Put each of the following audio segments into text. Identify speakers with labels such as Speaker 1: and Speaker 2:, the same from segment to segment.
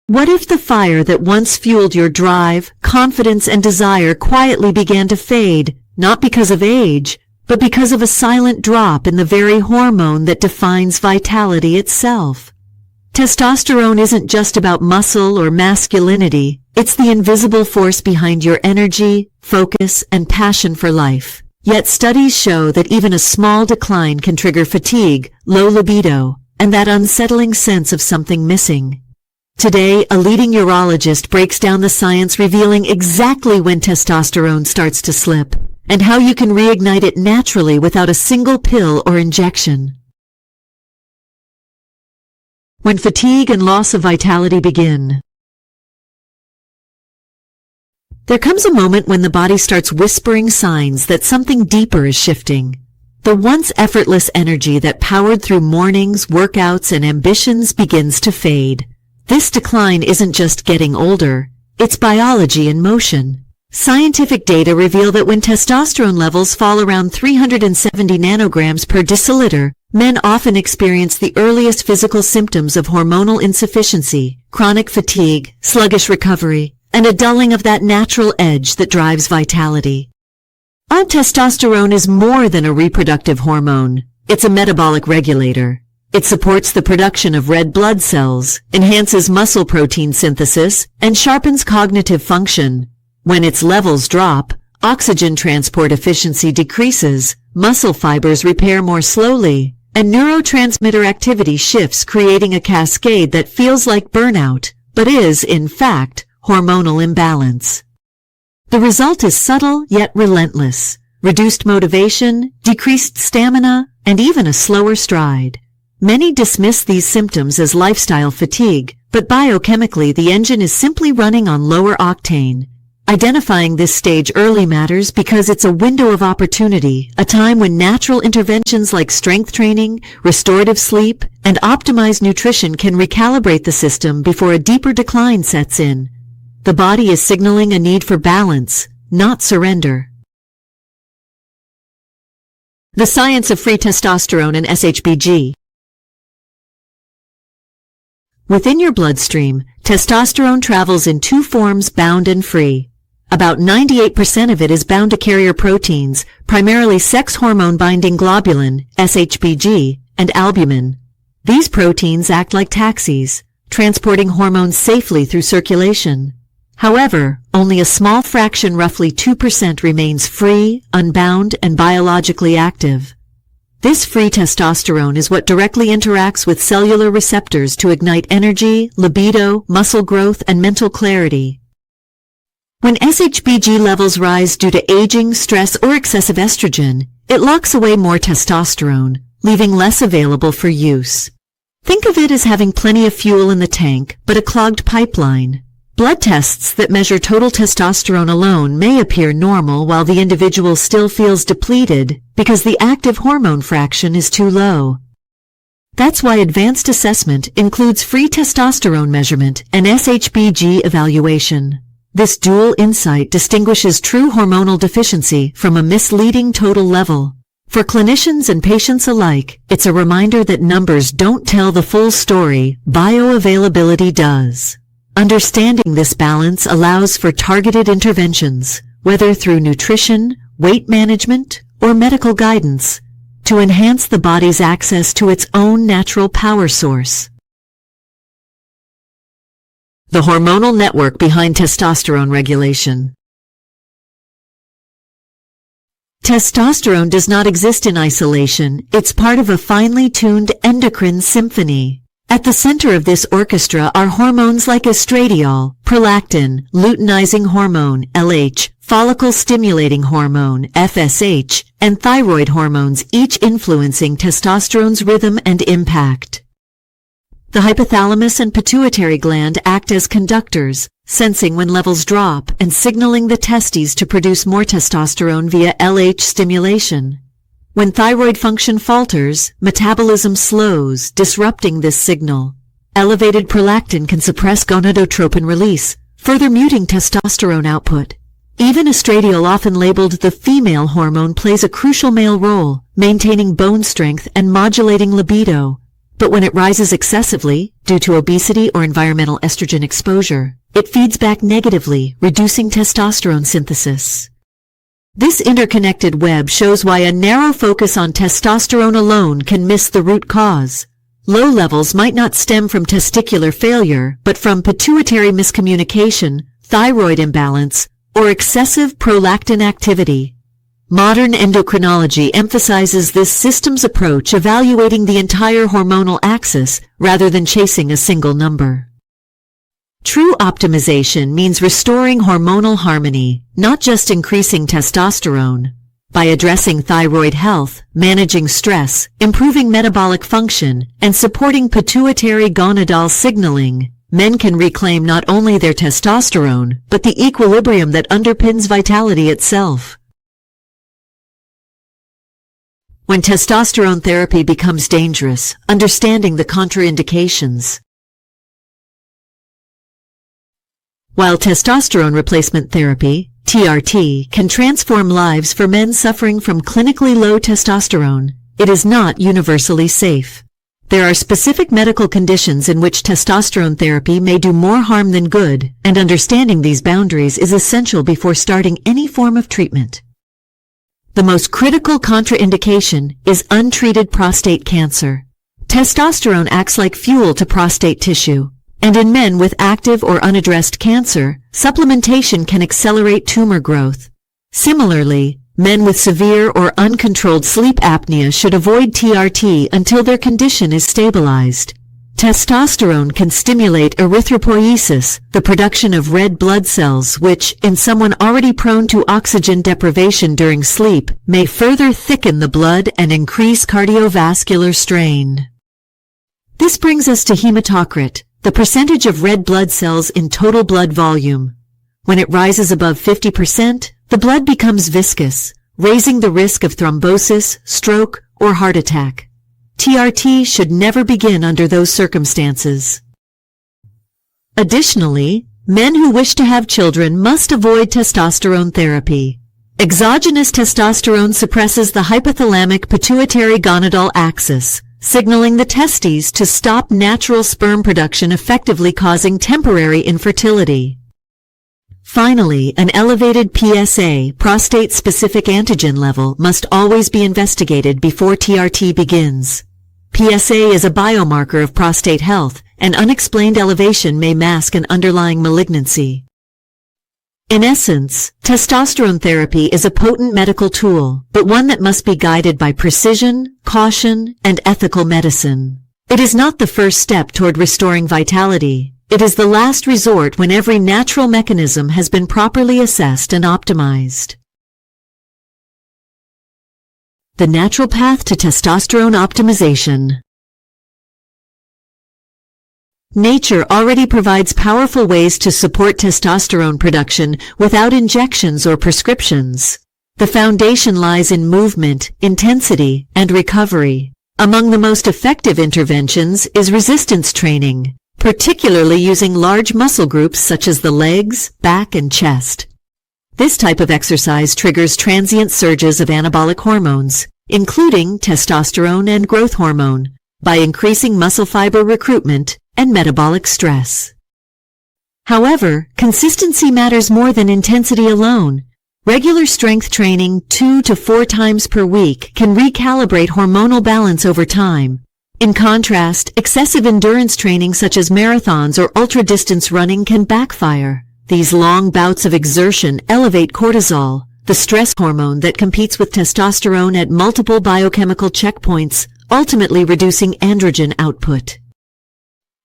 Speaker 1: What if the fire that once fueled your drive, confidence, and desire quietly began to fade, not because of age, but because of a silent drop in the very hormone that defines vitality itself? Testosterone isn't just about muscle or masculinity. It's the invisible force behind your energy, focus, and passion for life. Yet studies show that even a small decline can trigger fatigue, low libido, and that unsettling sense of something missing. Today, a leading urologist breaks down the science, revealing exactly when testosterone starts to slip, and how you can reignite it naturally without a single pill or injection. When fatigue and loss of vitality begin. There comes a moment when the body starts whispering signs that something deeper is shifting. The once effortless energy that powered through mornings, workouts, and ambitions begins to fade. This decline isn't just getting older, it's biology in motion. Scientific data reveal that when testosterone levels fall around 370 nanograms per deciliter, men often experience the earliest physical symptoms of hormonal insufficiency, chronic fatigue, sluggish recovery, and a dulling of that natural edge that drives vitality. Our testosterone is more than a reproductive hormone. It's a metabolic regulator. It supports the production of red blood cells, enhances muscle protein synthesis, and sharpens cognitive function. When its levels drop, oxygen transport efficiency decreases, muscle fibers repair more slowly, and neurotransmitter activity shifts, creating a cascade that feels like burnout, but is, in fact, hormonal imbalance. The result is subtle yet relentless: reduced motivation, decreased stamina, and even a slower stride. Many dismiss these symptoms as lifestyle fatigue, but biochemically the engine is simply running on lower octane. Identifying this stage early matters because it's a window of opportunity, a time when natural interventions like strength training, restorative sleep, and optimized nutrition can recalibrate the system before a deeper decline sets in. The body is signaling a need for balance, not surrender. The science of free testosterone and SHBG. Within your bloodstream, testosterone travels in two forms, bound and free. About 98% of it is bound to carrier proteins, primarily sex hormone-binding globulin, SHBG, and albumin. These proteins act like taxis, transporting hormones safely through circulation. However, only a small fraction, roughly 2%, remains free, unbound, and biologically active. This free testosterone is what directly interacts with cellular receptors to ignite energy, libido, muscle growth, and mental clarity. When SHBG levels rise due to aging, stress, or excessive estrogen, it locks away more testosterone, leaving less available for use. Think of it as having plenty of fuel in the tank, but a clogged pipeline. Blood tests that measure total testosterone alone may appear normal while the individual still feels depleted because the active hormone fraction is too low. That's why advanced assessment includes free testosterone measurement and SHBG evaluation. This dual insight distinguishes true hormonal deficiency from a misleading total level. For clinicians and patients alike, it's a reminder that numbers don't tell the full story, bioavailability does. Understanding this balance allows for targeted interventions, whether through nutrition, weight management, or medical guidance, to enhance the body's access to its own natural power source. The hormonal network behind testosterone regulation. Testosterone does not exist in isolation. It's part of a finely tuned endocrine symphony. At the center of this orchestra are hormones like estradiol, prolactin, luteinizing hormone, LH, follicle-stimulating hormone, FSH, and thyroid hormones, each influencing testosterone's rhythm and impact. The hypothalamus and pituitary gland act as conductors, sensing when levels drop and signaling the testes to produce more testosterone via LH stimulation. When thyroid function falters, metabolism slows, disrupting this signal. Elevated prolactin can suppress gonadotropin release, further muting testosterone output. Even estradiol, often labeled the female hormone, plays a crucial male role, maintaining bone strength and modulating libido. But when it rises excessively, due to obesity or environmental estrogen exposure, it feeds back negatively, reducing testosterone synthesis. This interconnected web shows why a narrow focus on testosterone alone can miss the root cause. Low levels might not stem from testicular failure, but from pituitary miscommunication, thyroid imbalance, or excessive prolactin activity. Modern endocrinology emphasizes this systems approach, evaluating the entire hormonal axis rather than chasing a single number. True optimization means restoring hormonal harmony, not just increasing testosterone. By addressing thyroid health, managing stress, improving metabolic function, and supporting pituitary gonadal signaling, men can reclaim not only their testosterone, but the equilibrium that underpins vitality itself. When testosterone therapy becomes dangerous, understanding the contraindications. While testosterone replacement therapy, TRT, can transform lives for men suffering from clinically low testosterone, it is not universally safe. There are specific medical conditions in which testosterone therapy may do more harm than good, and understanding these boundaries is essential before starting any form of treatment. The most critical contraindication is untreated prostate cancer. Testosterone acts like fuel to prostate tissue, and in men with active or unaddressed cancer, supplementation can accelerate tumor growth. Similarly, men with severe or uncontrolled sleep apnea should avoid TRT until their condition is stabilized. Testosterone can stimulate erythropoiesis, the production of red blood cells which, in someone already prone to oxygen deprivation during sleep, may further thicken the blood and increase cardiovascular strain. This brings us to hematocrit, the percentage of red blood cells in total blood volume. When it rises above 50%, the blood becomes viscous, raising the risk of thrombosis, stroke, or heart attack. TRT should never begin under those circumstances. Additionally, men who wish to have children must avoid testosterone therapy. Exogenous testosterone suppresses the hypothalamic pituitary gonadal axis, signaling the testes to stop natural sperm production, effectively causing temporary infertility. Finally, an elevated PSA, prostate-specific antigen level, must always be investigated before TRT begins. PSA is a biomarker of prostate health, and unexplained elevation may mask an underlying malignancy. In essence, testosterone therapy is a potent medical tool, but one that must be guided by precision, caution, and ethical medicine. It is not the first step toward restoring vitality. It is the last resort when every natural mechanism has been properly assessed and optimized. The natural path to testosterone optimization. Nature already provides powerful ways to support testosterone production without injections or prescriptions. The foundation lies in movement, intensity, and recovery. Among the most effective interventions is resistance training, particularly using large muscle groups such as the legs, back, and chest. This type of exercise triggers transient surges of anabolic hormones, including testosterone and growth hormone, by increasing muscle fiber recruitment and metabolic stress. However, consistency matters more than intensity alone. Regular strength training 2 to 4 times per week can recalibrate hormonal balance over time. In contrast, excessive endurance training such as marathons or ultra-distance running can backfire. These long bouts of exertion elevate cortisol, the stress hormone that competes with testosterone at multiple biochemical checkpoints, ultimately reducing androgen output.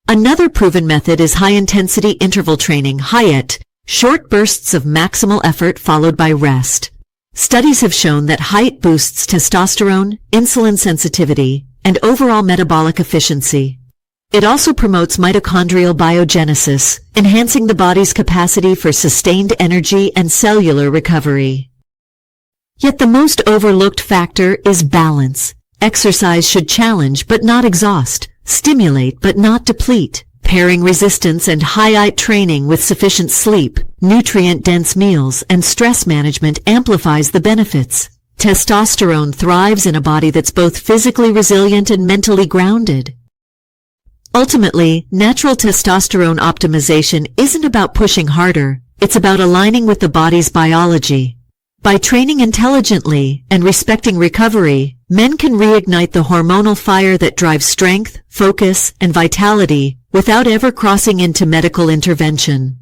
Speaker 1: Another proven method is high-intensity interval training, HIIT, short bursts of maximal effort followed by rest. Studies have shown that HIIT boosts testosterone, insulin sensitivity, and overall metabolic efficiency. It also promotes mitochondrial biogenesis, enhancing the body's capacity for sustained energy and cellular recovery. Yet the most overlooked factor is balance. Exercise should challenge but not exhaust, stimulate but not deplete. Pairing resistance and HIIT training with sufficient sleep, nutrient-dense meals, and stress management amplifies the benefits. Testosterone thrives in a body that's both physically resilient and mentally grounded. Ultimately, natural testosterone optimization isn't about pushing harder, it's about aligning with the body's biology. By training intelligently and respecting recovery, men can reignite the hormonal fire that drives strength, focus, and vitality without ever crossing into medical intervention.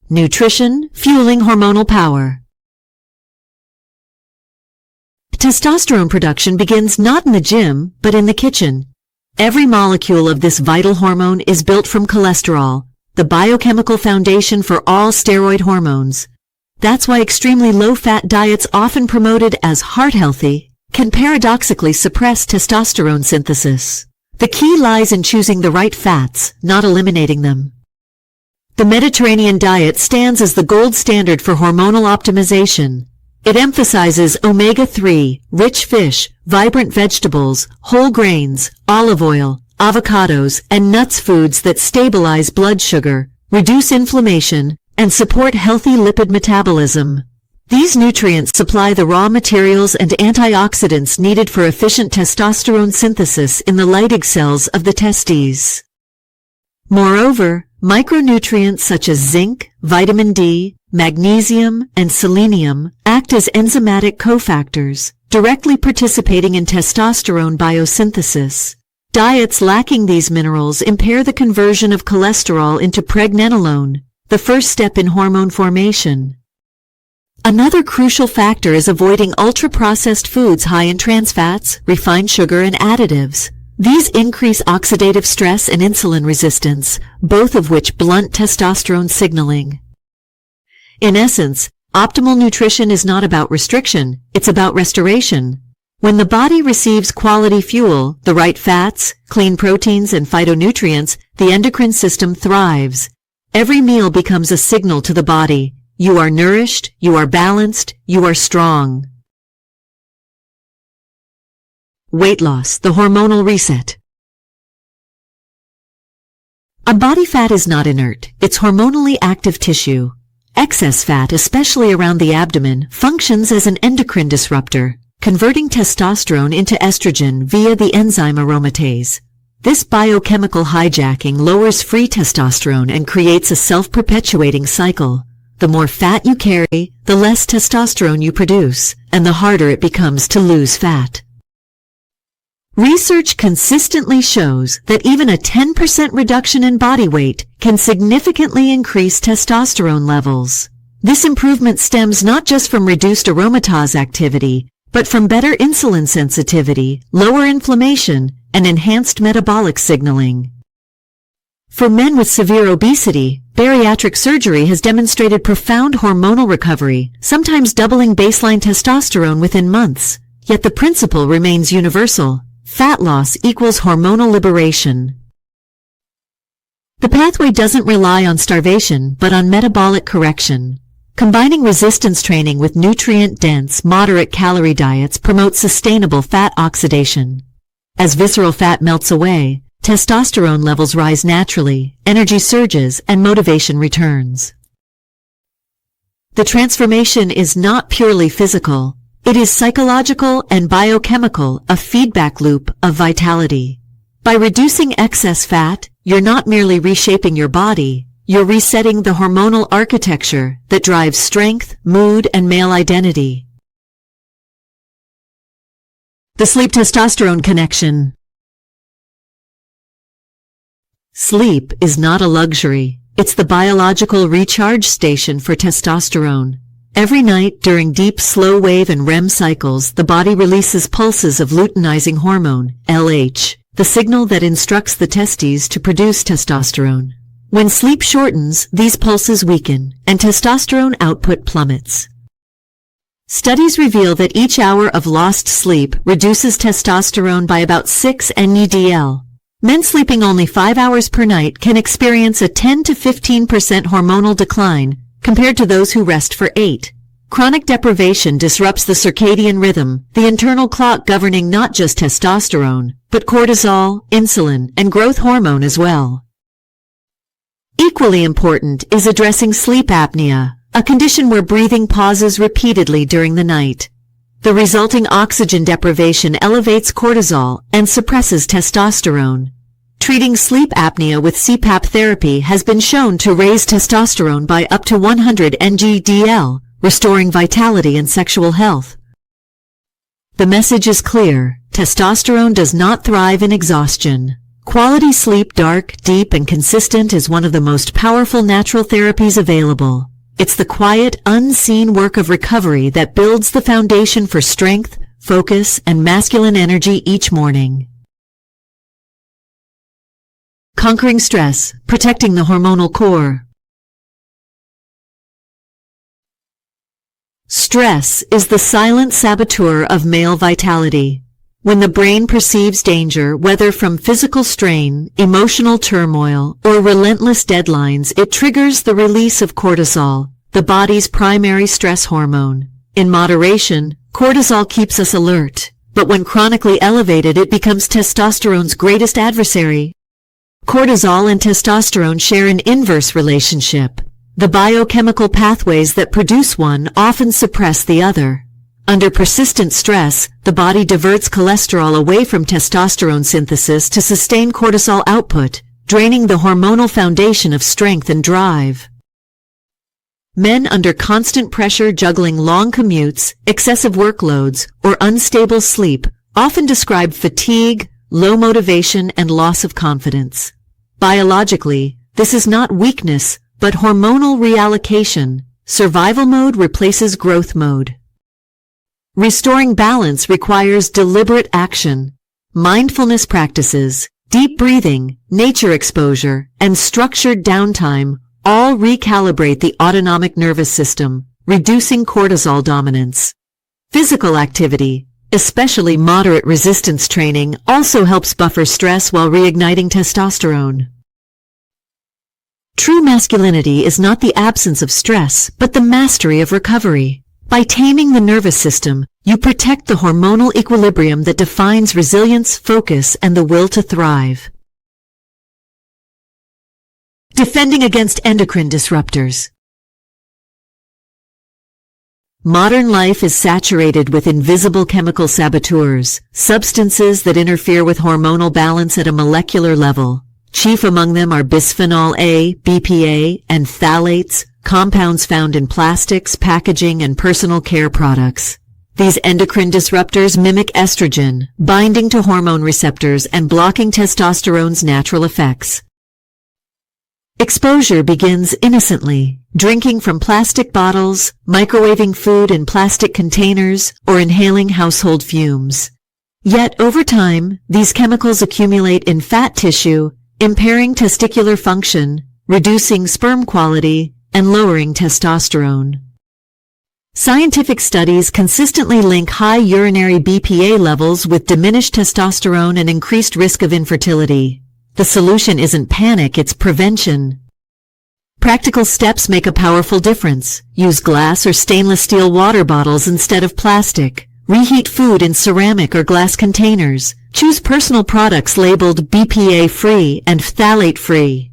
Speaker 1: Nutrition, fueling hormonal power. Testosterone production begins not in the gym, but in the kitchen. Every molecule of this vital hormone is built from cholesterol, the biochemical foundation for all steroid hormones. That's why extremely low-fat diets often promoted as heart-healthy can paradoxically suppress testosterone synthesis. The key lies in choosing the right fats, not eliminating them. The Mediterranean diet stands as the gold standard for hormonal optimization. It emphasizes omega-3, rich fish, vibrant vegetables, whole grains, olive oil, avocados, and nuts, foods that stabilize blood sugar, reduce inflammation, and support healthy lipid metabolism. These nutrients supply the raw materials and antioxidants needed for efficient testosterone synthesis in the Leydig cells of the testes. Moreover, micronutrients such as zinc, vitamin D, magnesium, and selenium act as enzymatic cofactors, directly participating in testosterone biosynthesis. Diets lacking these minerals impair the conversion of cholesterol into pregnenolone, the first step in hormone formation. Another crucial factor is avoiding ultra-processed foods high in trans fats, refined sugar, and additives. These increase oxidative stress and insulin resistance, both of which blunt testosterone signaling. In essence, optimal nutrition is not about restriction, it's about restoration. When the body receives quality fuel, the right fats, clean proteins, and phytonutrients, the endocrine system thrives. Every meal becomes a signal to the body. You are nourished, you are balanced, you are strong. Weight loss, the hormonal reset. A body fat is not inert, it's hormonally active tissue. Excess fat, especially around the abdomen, functions as an endocrine disruptor, converting testosterone into estrogen via the enzyme aromatase. This biochemical hijacking lowers free testosterone and creates a self-perpetuating cycle. The more fat you carry, the less testosterone you produce, and the harder it becomes to lose fat. Research consistently shows that even a 10% reduction in body weight can significantly increase testosterone levels. This improvement stems not just from reduced aromatase activity, but from better insulin sensitivity, lower inflammation, and enhanced metabolic signaling. For men with severe obesity, bariatric surgery has demonstrated profound hormonal recovery, sometimes doubling baseline testosterone within months. Yet the principle remains universal. Fat loss equals hormonal liberation. The pathway doesn't rely on starvation, but on metabolic correction. Combining resistance training with nutrient-dense, moderate-calorie diets promotes sustainable fat oxidation. As visceral fat melts away, testosterone levels rise naturally, energy surges, and motivation returns. The transformation is not purely physical. It is psychological and biochemical, a feedback loop of vitality. By reducing excess fat, you're not merely reshaping your body, you're resetting the hormonal architecture that drives strength, mood, and male identity. The sleep-testosterone connection. Sleep is not a luxury. It's the biological recharge station for testosterone. Every night during deep slow-wave and REM cycles, the body releases pulses of luteinizing hormone, LH, the signal that instructs the testes to produce testosterone. When sleep shortens, these pulses weaken, and testosterone output plummets. Studies reveal that each hour of lost sleep reduces testosterone by about 6 NEDL. Men sleeping only 5 hours per night can experience a 10 to 15% hormonal decline compared to those who rest for 8. Chronic deprivation disrupts the circadian rhythm, the internal clock governing not just testosterone, but cortisol, insulin, and growth hormone as well. Equally important is addressing sleep apnea, a condition where breathing pauses repeatedly during the night. The resulting oxygen deprivation elevates cortisol and suppresses testosterone. Treating sleep apnea with CPAP therapy has been shown to raise testosterone by up to 100 ng/dL, restoring vitality and sexual health. The message is clear: testosterone does not thrive in exhaustion. Quality sleep, dark, deep, and consistent, is one of the most powerful natural therapies available. It's the quiet, unseen work of recovery that builds the foundation for strength, focus, and masculine energy each morning. Conquering stress, protecting the hormonal core. Stress is the silent saboteur of male vitality. When the brain perceives danger, whether from physical strain, emotional turmoil, or relentless deadlines, it triggers the release of cortisol, the body's primary stress hormone. In moderation, cortisol keeps us alert, but when chronically elevated, it becomes testosterone's greatest adversary. Cortisol and testosterone share an inverse relationship. The biochemical pathways that produce one often suppress the other. Under persistent stress, the body diverts cholesterol away from testosterone synthesis to sustain cortisol output, draining the hormonal foundation of strength and drive. Men under constant pressure, juggling long commutes, excessive workloads, or unstable sleep often describe fatigue, low motivation, and loss of confidence. Biologically, this is not weakness, but hormonal reallocation. Survival mode replaces growth mode. Restoring balance requires deliberate action. Mindfulness practices, deep breathing, nature exposure, and structured downtime all recalibrate the autonomic nervous system, reducing cortisol dominance. Physical activity, especially moderate resistance training, also helps buffer stress while reigniting testosterone. True masculinity is not the absence of stress, but the mastery of recovery. By taming the nervous system, you protect the hormonal equilibrium that defines resilience, focus, and the will to thrive. Defending against endocrine disruptors. Modern life is saturated with invisible chemical saboteurs, substances that interfere with hormonal balance at a molecular level. Chief among them are bisphenol A, BPA, and phthalates, compounds found in plastics, packaging, and personal care products. These endocrine disruptors mimic estrogen, binding to hormone receptors and blocking testosterone's natural effects. Exposure begins innocently, drinking from plastic bottles, microwaving food in plastic containers, or inhaling household fumes. Yet over time, these chemicals accumulate in fat tissue, impairing testicular function, reducing sperm quality, and lowering testosterone. Scientific studies consistently link high urinary BPA levels with diminished testosterone and increased risk of infertility. The solution isn't panic, it's prevention. Practical steps make a powerful difference. Use glass or stainless steel water bottles instead of plastic. Reheat food in ceramic or glass containers. Choose personal products labeled BPA-free and phthalate-free.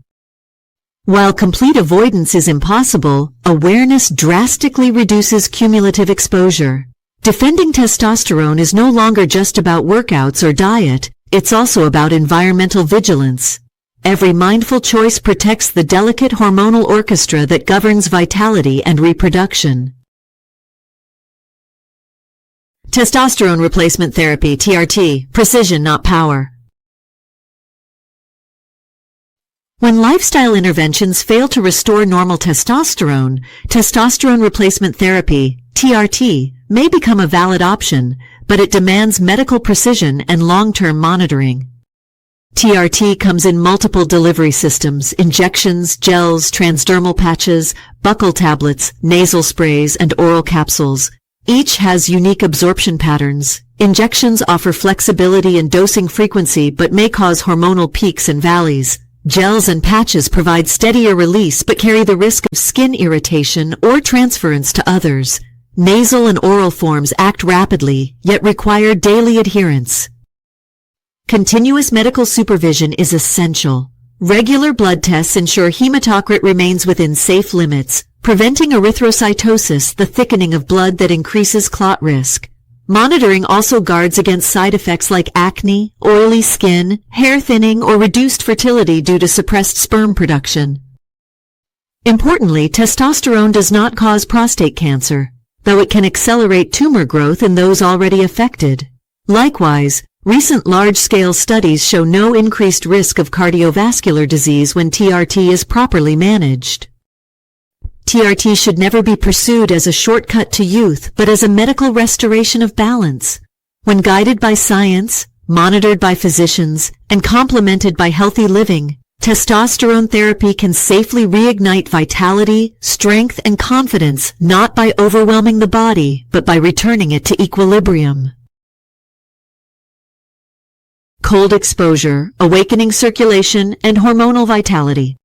Speaker 1: While complete avoidance is impossible, awareness drastically reduces cumulative exposure. Defending testosterone is no longer just about workouts or diet, it's also about environmental vigilance. Every mindful choice protects the delicate hormonal orchestra that governs vitality and reproduction. Testosterone replacement therapy, TRT, precision, not power. When lifestyle interventions fail to restore normal testosterone, testosterone replacement therapy, TRT, may become a valid option, but it demands medical precision and long-term monitoring. TRT comes in multiple delivery systems: injections, gels, transdermal patches, buccal tablets, nasal sprays, and oral capsules. Each has unique absorption patterns. Injections offer flexibility in dosing frequency but may cause hormonal peaks and valleys. Gels and patches provide steadier release but carry the risk of skin irritation or transference to others. Nasal and oral forms act rapidly, yet require daily adherence. Continuous medical supervision is essential. Regular blood tests ensure hematocrit remains within safe limits, preventing erythrocytosis, the thickening of blood that increases clot risk. Monitoring also guards against side effects like acne, oily skin, hair thinning, or reduced fertility due to suppressed sperm production. Importantly, testosterone does not cause prostate cancer, though it can accelerate tumor growth in those already affected. Likewise, recent large-scale studies show no increased risk of cardiovascular disease when TRT is properly managed. TRT should never be pursued as a shortcut to youth, but as a medical restoration of balance. When guided by science, monitored by physicians, and complemented by healthy living, testosterone therapy can safely reignite vitality, strength, and confidence, not by overwhelming the body, but by returning it to equilibrium. Cold exposure, awakening circulation, and hormonal vitality.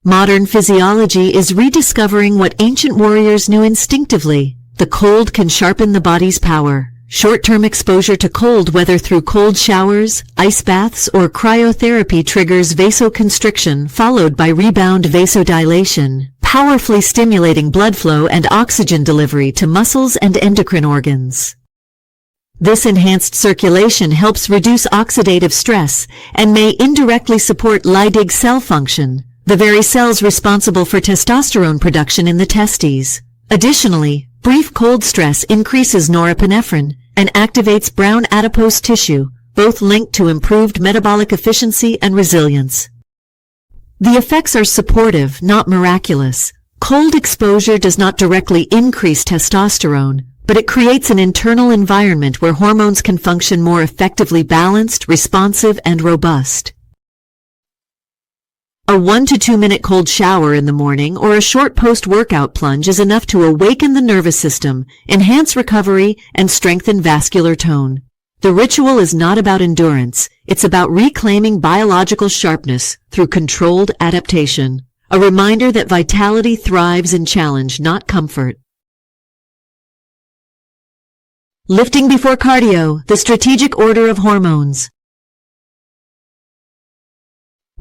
Speaker 1: Modern physiology is rediscovering what ancient warriors knew instinctively. The cold can sharpen the body's power. Short-term exposure to cold, whether through cold showers, ice baths, or cryotherapy, triggers vasoconstriction followed by rebound vasodilation, powerfully stimulating blood flow and oxygen delivery to muscles and endocrine organs. This enhanced circulation helps reduce oxidative stress and may indirectly support Leydig cell function, the very cells responsible for testosterone production in the testes. Additionally, brief cold stress increases norepinephrine and activates brown adipose tissue, both linked to improved metabolic efficiency and resilience. The effects are supportive, not miraculous. Cold exposure does not directly increase testosterone, but it creates an internal environment where hormones can function more effectively balanced, responsive, and robust. A 1 to 2 minute cold shower in the morning or a short post-workout plunge is enough to awaken the nervous system, enhance recovery, and strengthen vascular tone. The ritual is not about endurance, it's about reclaiming biological sharpness through controlled adaptation, a reminder that vitality thrives in challenge, not comfort. Lifting before cardio, the strategic order of hormones.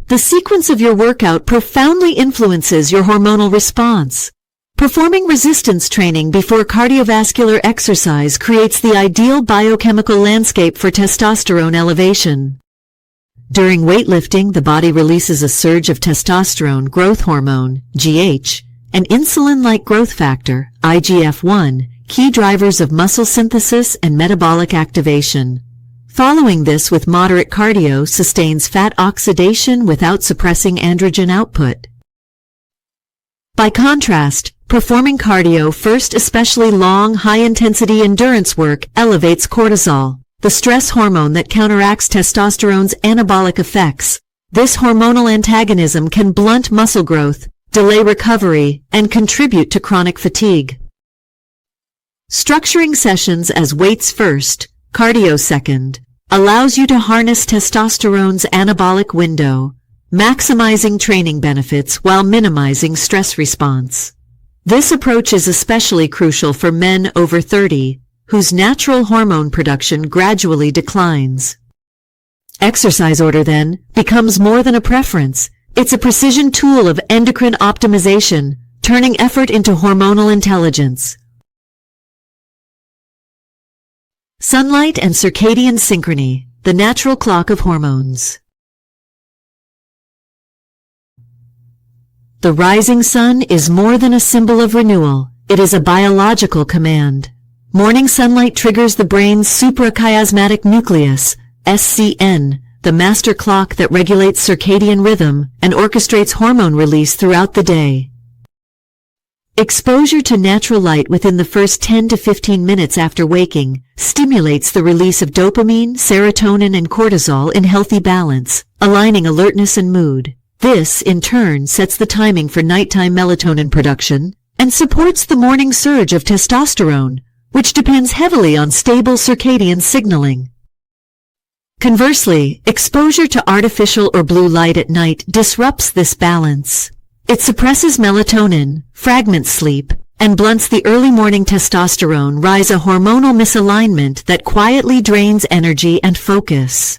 Speaker 1: The sequence of your workout profoundly influences your hormonal response. Performing resistance training before cardiovascular exercise creates the ideal biochemical landscape for testosterone elevation. During weightlifting, the body releases a surge of testosterone growth hormone, GH, and insulin-like growth factor, IGF-1, key drivers of muscle synthesis and metabolic activation. Following this with moderate cardio sustains fat oxidation without suppressing androgen output. By contrast, performing cardio first, especially long, high-intensity endurance work, elevates cortisol, the stress hormone that counteracts testosterone's anabolic effects. This hormonal antagonism can blunt muscle growth, delay recovery, and contribute to chronic fatigue. Structuring sessions as weights first, cardio second, allows you to harness testosterone's anabolic window, maximizing training benefits while minimizing stress response. This approach is especially crucial for men over 30, whose natural hormone production gradually declines. Exercise order, then, becomes more than a preference. It's a precision tool of endocrine optimization, turning effort into hormonal intelligence. Sunlight and circadian synchrony, the natural clock of hormones. The rising sun is more than a symbol of renewal. It is a biological command. Morning sunlight triggers the brain's suprachiasmatic nucleus, SCN, the master clock that regulates circadian rhythm and orchestrates hormone release throughout the day. Exposure to natural light within the first 10 to 15 minutes after waking stimulates the release of dopamine, serotonin, and cortisol in healthy balance, aligning alertness and mood. This, in turn, sets the timing for nighttime melatonin production and supports the morning surge of testosterone, which depends heavily on stable circadian signaling. Conversely, exposure to artificial or blue light at night disrupts this balance. It suppresses melatonin, fragments sleep, and blunts the early morning testosterone rise, a hormonal misalignment that quietly drains energy and focus.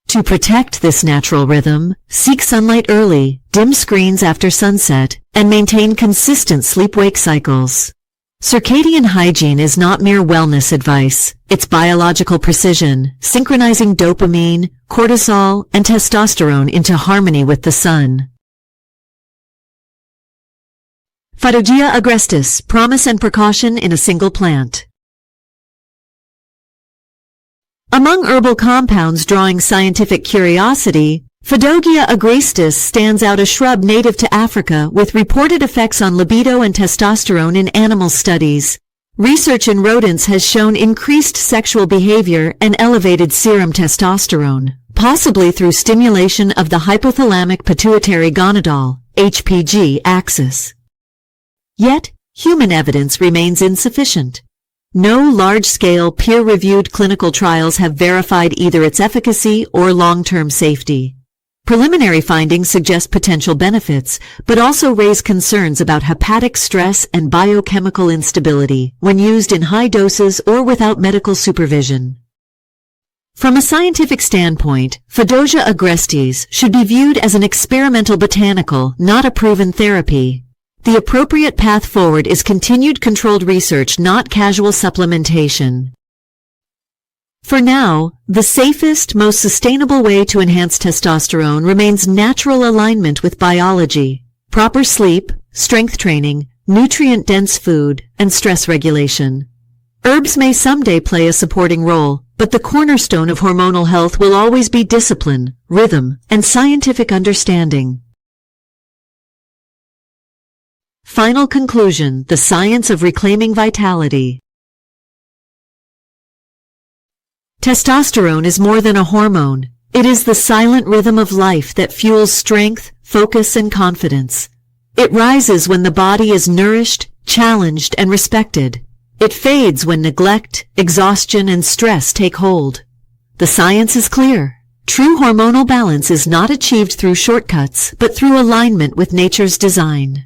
Speaker 1: To protect this natural rhythm, seek sunlight early, dim screens after sunset, and maintain consistent sleep-wake cycles. Circadian hygiene is not mere wellness advice. It's biological precision, synchronizing dopamine, cortisol, and testosterone into harmony with the sun. Phytogaea agrestis, promise and precaution in a single plant. Among herbal compounds drawing scientific curiosity, Phytogaea agrestis stands out, a shrub native to Africa with reported effects on libido and testosterone in animal studies. Research in rodents has shown increased sexual behavior and elevated serum testosterone, possibly through stimulation of the hypothalamic pituitary gonadal (HPG) axis. Yet, human evidence remains insufficient. No large-scale, peer-reviewed clinical trials have verified either its efficacy or long-term safety. Preliminary findings suggest potential benefits, but also raise concerns about hepatic stress and biochemical instability when used in high doses or without medical supervision. From a scientific standpoint, Phytogaea agrestis should be viewed as an experimental botanical, not a proven therapy. The appropriate path forward is continued controlled research, not casual supplementation. For now, the safest, most sustainable way to enhance testosterone remains natural alignment with biology, proper sleep, strength training, nutrient-dense food, and stress regulation. Herbs may someday play a supporting role, but the cornerstone of hormonal health will always be discipline, rhythm, and scientific understanding. Final conclusion: the science of reclaiming vitality. Testosterone is more than a hormone. It is the silent rhythm of life that fuels strength, focus, and confidence. It rises when the body is nourished, challenged, and respected. It fades when neglect, exhaustion, and stress take hold. The science is clear. True hormonal balance is not achieved through shortcuts, but through alignment with nature's design.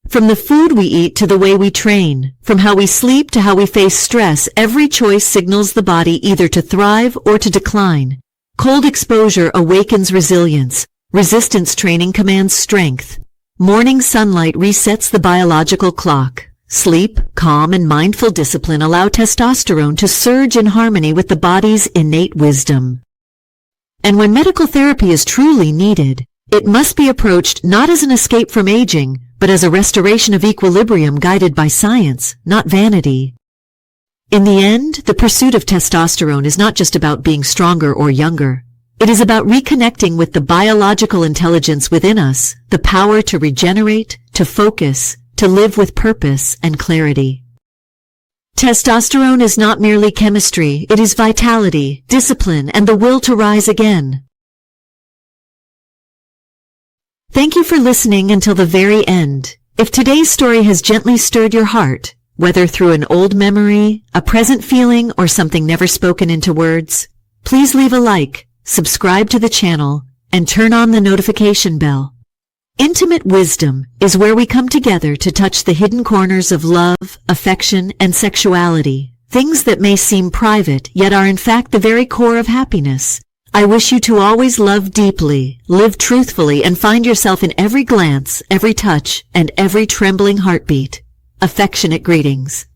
Speaker 1: From the food we eat to the way we train, from how we sleep to how we face stress, every choice signals the body either to thrive or to decline. Cold exposure awakens resilience. Resistance training commands strength. Morning sunlight resets the biological clock. Sleep, calm, and mindful discipline allow testosterone to surge in harmony with the body's innate wisdom. And when medical therapy is truly needed, it must be approached not as an escape from aging, but as a restoration of equilibrium guided by science, not vanity. In the end, the pursuit of testosterone is not just about being stronger or younger. It is about reconnecting with the biological intelligence within us, the power to regenerate, to focus, to live with purpose and clarity. Testosterone is not merely chemistry, it is vitality, discipline, and the will to rise again. Thank you for listening until the very end. If today's story has gently stirred your heart, whether through an old memory, a present feeling, or something never spoken into words, please leave a like, subscribe to the channel, and turn on the notification bell. Intimate wisdom is where we come together to touch the hidden corners of love, affection, and sexuality, things that may seem private yet are in fact the very core of happiness. I wish you to always love deeply, live truthfully, and find yourself in every glance, every touch, and every trembling heartbeat. Affectionate greetings.